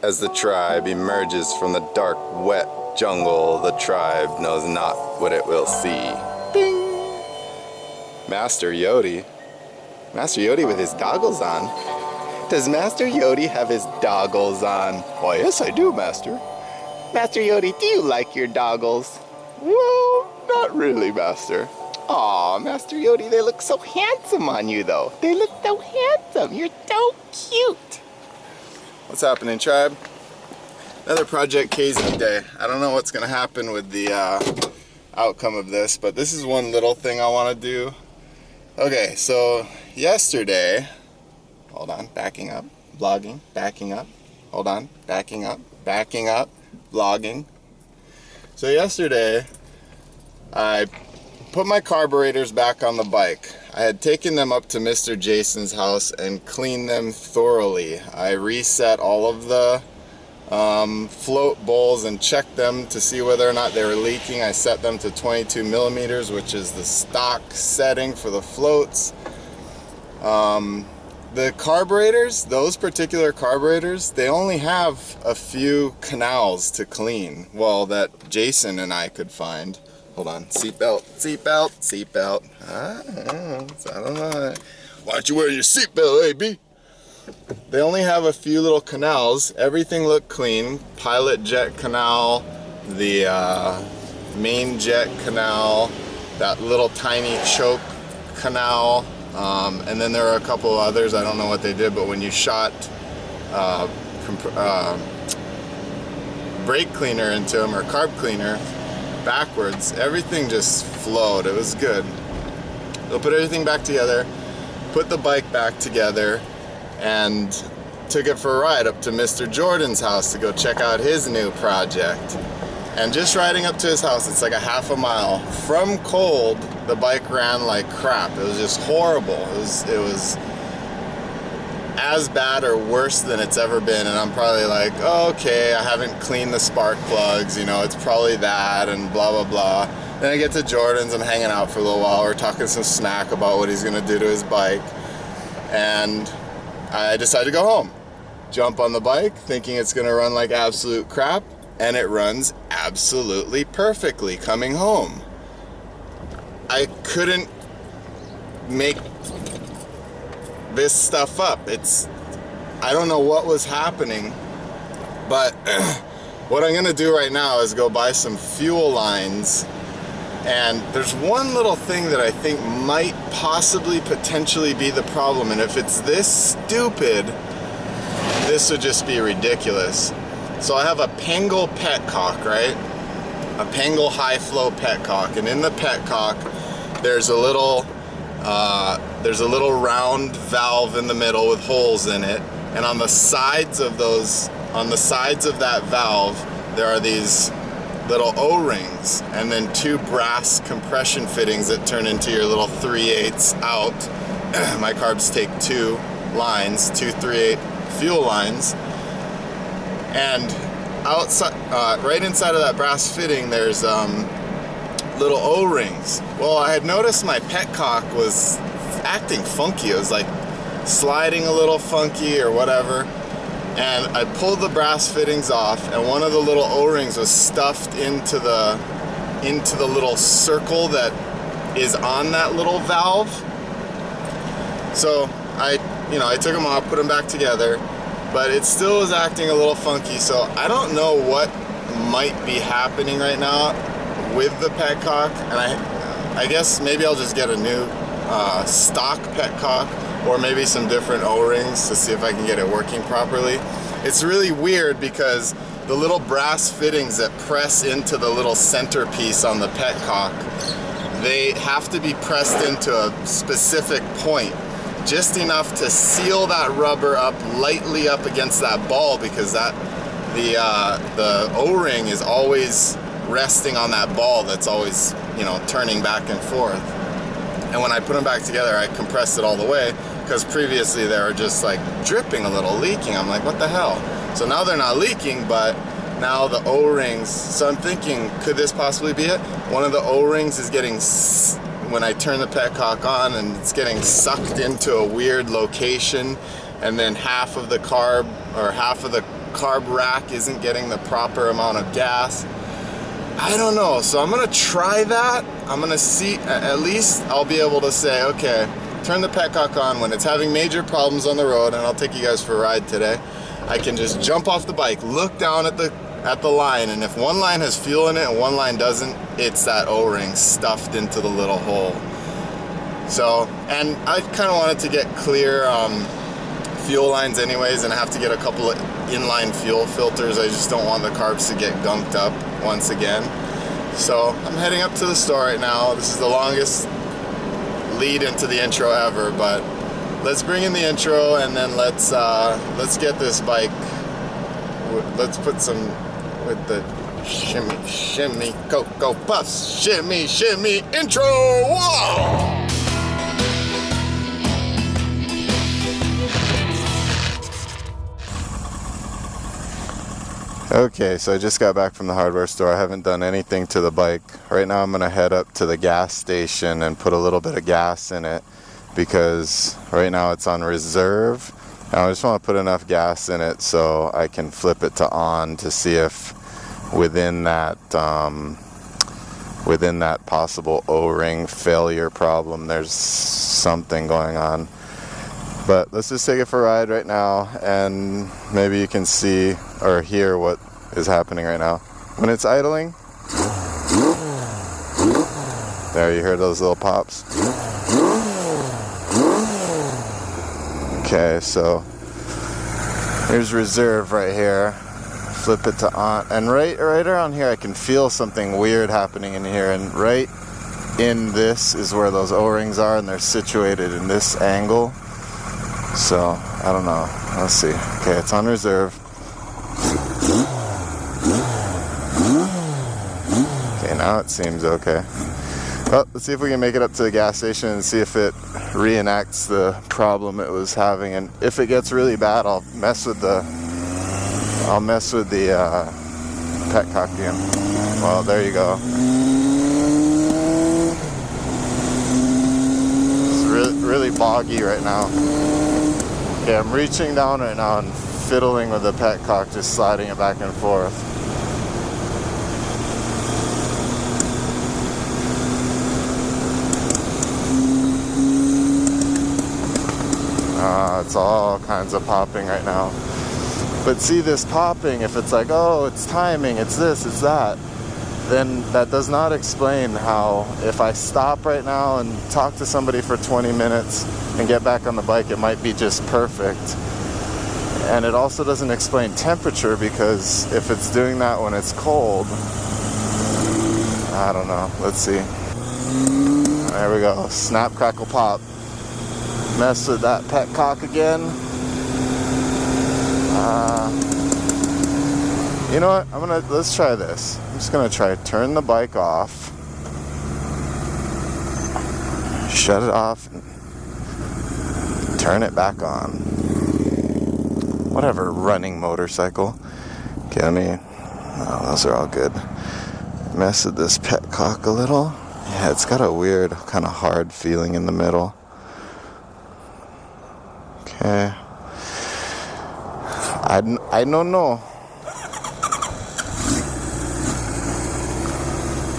As the tribe emerges from the dark, wet jungle, the tribe knows not what it will see. Ding! Master Yodi. Master Yodi with his goggles on. Does Master Yodi have his doggles on? Why, yes I do, Master. Master Yodi, do you like your doggles? Well, not really, Master. Aw, Master Yodi, they look so handsome on you, though. They look so handsome. You're so cute. What's happening, tribe? Another Project KZ day. I don't know what's going to happen with the outcome of this, but this is one little thing I want to do. Okay, so yesterday, hold on, backing up, vlogging, backing up, hold on, backing up, vlogging. So yesterday, I put my carburetors back on the bike. I had taken them up to Mr. Jason's house and cleaned them thoroughly. I reset all of the float bowls and checked them to see whether or not they were leaking. I set them to 22 millimeters, which is the stock setting for the floats. The carburetors, those particular carburetors, they only have a few canals to clean. Well, that Jason and I could find. Hold on, seatbelt, seatbelt, seatbelt. I don't know. Why don't you wear your seatbelt, AB? They only have a few little canals. Everything looked clean. Pilot jet canal, the main jet canal, that little tiny choke canal, and then there are a couple others. I don't know what they did, but when you shot brake cleaner into them, or carb cleaner, backwards, everything just flowed. It was good. We'll put everything back together, put the bike back together, and took it for a ride up to Mr. Jordan's house to go check out his new project. And just riding up to his house, it's like a half a mile. From cold, the bike ran like crap. It was just horrible. It was as bad or worse than it's ever been, and I'm probably like, oh, okay, I haven't cleaned the spark plugs, you know, it's probably that, and blah, blah, blah. Then I get to Jordan's, I'm hanging out for a little while, we're talking some smack about what he's gonna do to his bike, and I decide to go home. Jump on the bike, thinking it's gonna run like absolute crap, and it runs absolutely perfectly coming home. I couldn't make this stuff up. I don't know what was happening, but what I'm gonna do right now is go buy some fuel lines, and there's one little thing that I think might possibly potentially be the problem, and if it's this stupid, this would just be ridiculous. So I have a Pengel petcock, right? A Pengel high flow petcock, and in the petcock there's a little round valve in the middle with holes in it, and on the sides of that valve there are these little O-rings, and then two brass compression fittings that turn into your little 3/8 out. My carbs take two lines, two 3/8 fuel lines, and outside, right inside of that brass fitting, there's little O-rings. Well, I had noticed my petcock was acting funky. It was like sliding a little funky or whatever, and I pulled the brass fittings off, and one of the little O-rings was stuffed into the little circle that is on that little valve. So I took them off, put them back together, but it still was acting a little funky. So I don't know what might be happening right now with the petcock, and I guess maybe I'll just get a new stock petcock, or maybe some different O-rings to see if I can get it working properly. It's really weird because the little brass fittings that press into the little centerpiece on the petcock, they have to be pressed into a specific point, just enough to seal that rubber up lightly up against that ball, because the O-ring is always resting on that ball that's always, turning back and forth. And when I put them back together, I compressed it all the way, because previously they were just like dripping a little, leaking. I'm like, what the hell? So now they're not leaking, but now the O-rings, so I'm thinking, could this possibly be it? One of the O-rings is getting, when I turn the petcock on, and it's getting sucked into a weird location, and then half of the carb, or half of the carb rack isn't getting the proper amount of gas. I don't know, so I'm gonna try that. I'm gonna see, at least I'll be able to say, okay, turn the petcock on when it's having major problems on the road, and I'll take you guys for a ride today. I can just jump off the bike, look down at the line, and if one line has fuel in it and one line doesn't, it's that O-ring stuffed into the little hole. So, and I kind of wanted to get clear fuel lines anyways, and I have to get a couple of inline fuel filters. I just don't want the carbs to get gunked up once again. So I'm heading up to the store right now. This is the longest lead into the intro ever, but let's bring in the intro and then let's get this bike. Let's put some with the shimmy, shimmy, Cocoa Puffs, shimmy, shimmy, intro. Whoa! Okay, so I just got back from the hardware store. I haven't done anything to the bike. Right now I'm gonna head up to the gas station and put a little bit of gas in it because right now it's on reserve. And I just want to put enough gas in it so I can flip it to on to see if within that possible O-ring failure problem there's something going on. But let's just take it for a ride right now, and maybe you can see or hear what is happening right now. When it's idling, there, you hear those little pops? Okay, so here's reserve right here. Flip it to on, and right around here I can feel something weird happening in here, and right in this is where those O-rings are, and they're situated in this angle. So, I don't know. Let's see. Okay, it's on reserve. Okay, now it seems okay. Well, let's see if we can make it up to the gas station and see if it reenacts the problem it was having. And if it gets really bad, I'll mess with the petcock again. Well, there you go. It's really boggy right now. Okay, I'm reaching down right now and fiddling with the petcock, just sliding it back and forth. It's all kinds of popping right now. But see, this popping, if it's like, oh, it's timing, it's this, it's that, then that does not explain how if I stop right now and talk to somebody for 20 minutes and get back on the bike, it might be just perfect. And it also doesn't explain temperature, because if it's doing that when it's cold, I don't know. Let's see. There we go. Snap, crackle, pop. Mess with that petcock again. You know what? Let's try this. I'm just gonna try turn the bike off, shut it off, and turn it back on. Whatever, running motorcycle. Okay, oh, those are all good. Mess with this petcock a little. Yeah, it's got a weird, kind of hard feeling in the middle. Okay. I don't know.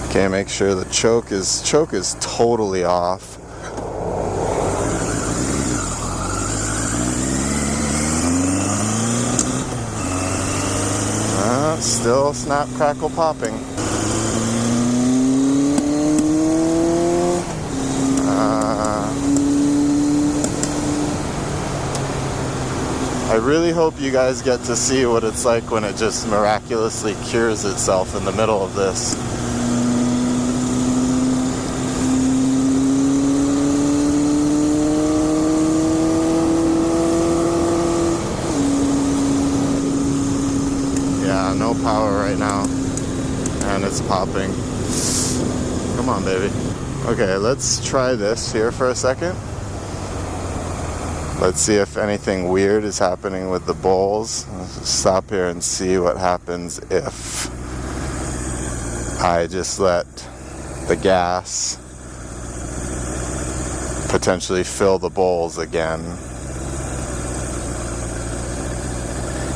Okay, make sure the choke is totally off. Still snap, crackle, popping. I really hope you guys get to see what it's like when it just miraculously cures itself in the middle of this. Yeah, no power right now, and it's popping. Come on, baby. Okay, let's try this here for a second. Let's see if anything weird is happening with the bowls. Let's just stop here and see what happens if I just let the gas potentially fill the bowls again.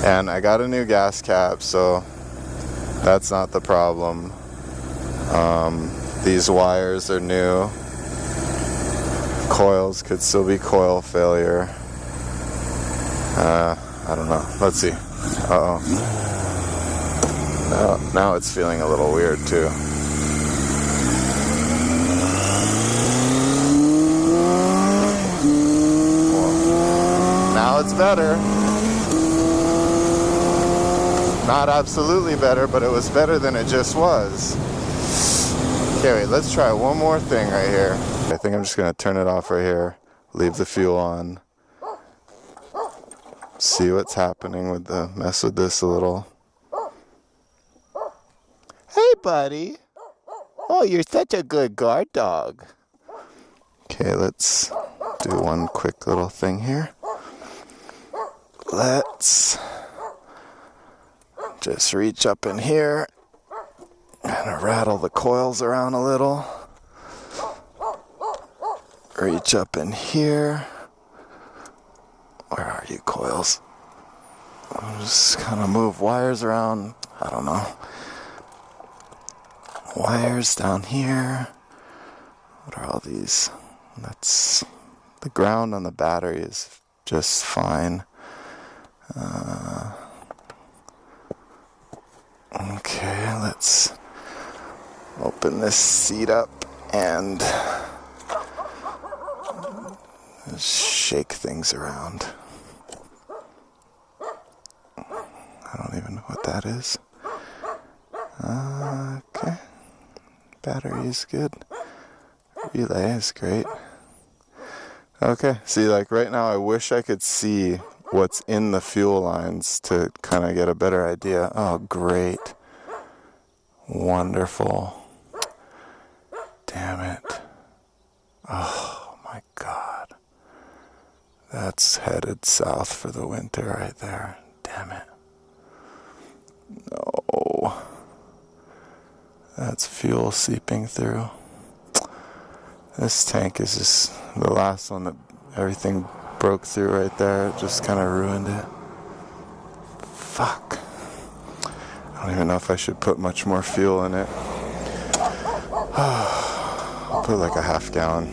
And I got a new gas cap, so that's not the problem. These wires are new. Coils could still be coil failure. I don't know. Let's see. Uh-oh. Now it's feeling a little weird too. Well, now it's better. Not absolutely better, but it was better than it just was. Okay, wait, let's try one more thing right here. I think I'm just gonna turn it off right here, leave the fuel on, see what's happening with mess with this a little. Hey, buddy. Oh, you're such a good guard dog. Okay, let's do one quick little thing here. Let's just reach up in here, kind of rattle the coils around a little. Reach up in here. Where are you, coils? I'll just kind of move wires around. I don't know. Wires down here. What are all these? That's the ground on the battery is just fine. Okay, let's open this seat up and shake things around. I don't even know what that is. Okay. Battery is good. Relay is great. Okay, see, like right now I wish I could see what's in the fuel lines to kind of get a better idea. Oh, great. Wonderful. Damn it. Oh my God. That's headed south for the winter right there. Damn it. No. That's fuel seeping through. This tank is just the last one that everything broke through right there. It just kind of ruined it. Fuck. I don't even know if I should put much more fuel in it. I'll put like a half gallon.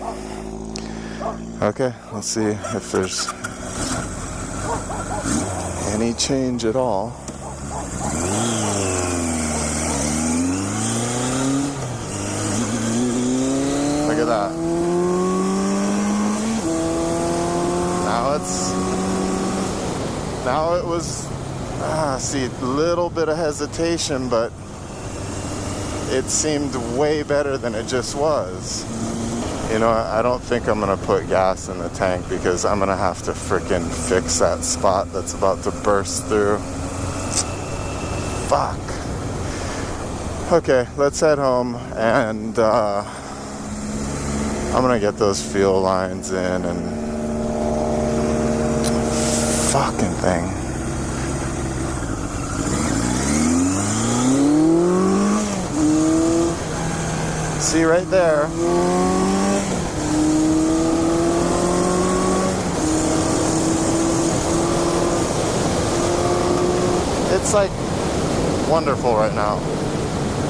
Okay, let's see if there's any change at all. Look at that. Now it was, see, a little bit of hesitation, but it seemed way better than it just was. You know, I don't think I'm going to put gas in the tank because I'm going to have to frickin' fix that spot that's about to burst through. Fuck. Okay, let's head home and I'm going to get those fuel lines in and fucking thing. See right there. It's like wonderful right now.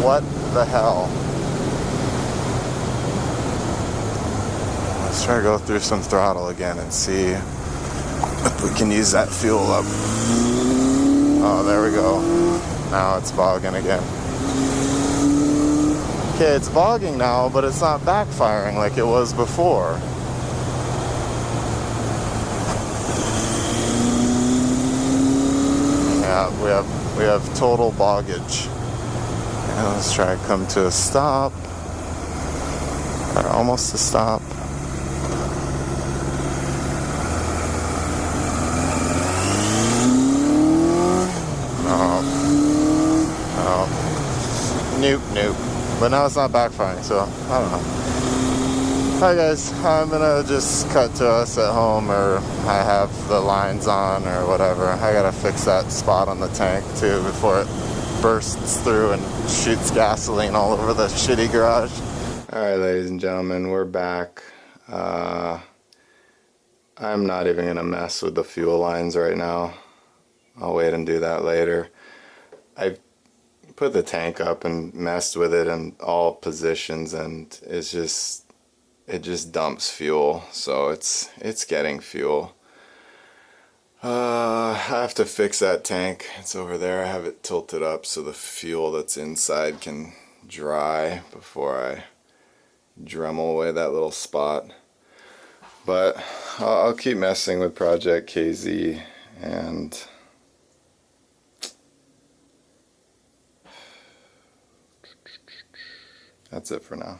What the hell? Let's try to go through some throttle again and see if we can use that fuel up. Oh, there we go. Now it's bogging again. Okay, it's bogging now, but it's not backfiring like it was before. Yeah, we have total boggage. And let's try to come to a stop. Or almost a stop. Nope. But now it's not backfiring, so I don't know. Hi guys, I'm gonna just cut to us at home, or I have the lines on or whatever. I gotta fix that spot on the tank too before it bursts through and shoots gasoline all over the shitty garage. Alright ladies and gentlemen, we're back. I'm not even gonna mess with the fuel lines right now. I'll wait and do that later. I put the tank up and messed with it in all positions, and it just dumps fuel, so it's getting fuel. I have to fix that tank. It's over there. I have it tilted up so the fuel that's inside can dry before I Dremel away that little spot. But I'll keep messing with Project KZ, and that's it for now.